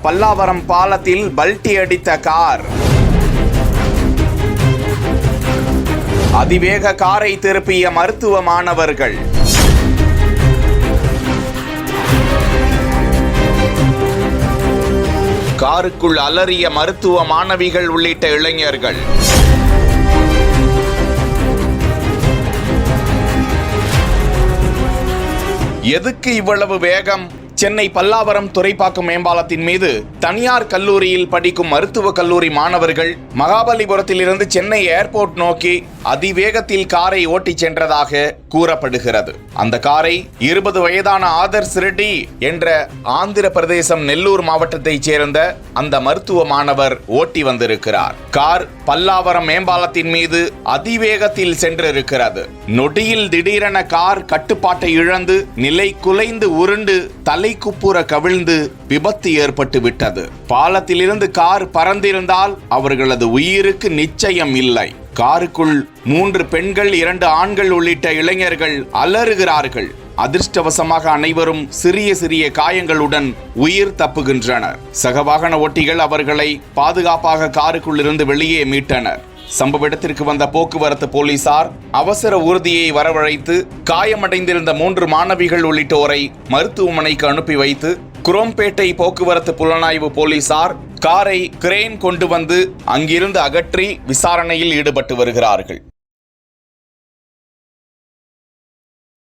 பல்லாவரம் பாலத்தில் பல்டி அடித்த கார். அதிவேக காரை திருப்பிய மருத்துவ மாணவர்கள். காருக்குள் அலறிய மருத்துவ மாணவிகள் உள்ளிட்ட இளைஞர்கள். எதுக்கு இவ்வளவு வேகம்? சென்னை பல்லாவரம் துறைப்பாக்கம் மேம்பாலத்தின் மீது தனியார் கல்லூரியில் படிக்கும் மருத்துவ கல்லூரி மாணவர்கள் மகாபலிபுரத்திலிருந்து சென்னை ஏர்போர்ட் நோக்கி அதிவேகத்தில் காரை ஓட்டிச் சென்றதாக கூறப்படுகிறது. அந்த காரை 20 வயதான ஆதர்ஸ் ரெட்டி என்ற ஆந்திர பிரதேசம் நெல்லூர் மாவட்டத்தைச் சேர்ந்த அந்த மருத்துவ மாணவர் ஓட்டி வந்திருக்கிறார். கார் பல்லாவரம் மேம்பாலத்தின் மீது அதிவேகத்தில் சென்றிருக்கிறது. நொடியில் திடீரென கார் கட்டுப்பாட்டை இழந்து நிலை குலைந்து உருண்டு தலை குப்புற கவிழ்ந்து விபத்து ஏற்பட்டு விட்டது. பாலத்திலிருந்து கார் பறந்திருந்தால் அவர்களது உயிருக்கு நிச்சயம் இல்லை. காருக்குள் 3 பெண்கள் 2 ஆண்கள் உள்ளிட்ட இளைஞர்கள் அலறுகிறார்கள். அதிர்ஷ்டவசமாக அனைவரும் சிறிய சிறிய காயங்களுடன் உயிர் தப்புகின்றனர். சக வாகன ஓட்டிகள் அவர்களை பாதுகாப்பாக காருக்குள் இருந்து வெளியே மீட்டனர். சம்பவ இடத்திற்கு வந்த போக்குவரத்து போலீசார் அவசர ஊர்தியை வரவழைத்து காயமடைந்திருந்த 3 மாணவிகள் உள்ளிட்டோரை மருத்துவமனைக்கு அனுப்பி வைத்து குரோம்பேட்டை போக்குவரத்து புலனாய்வு போலீசார் காரை கிரேன் கொண்டு வந்து அங்கிருந்து அகற்றி விசாரணையில் ஈடுபட்டு வருகிறார்கள்.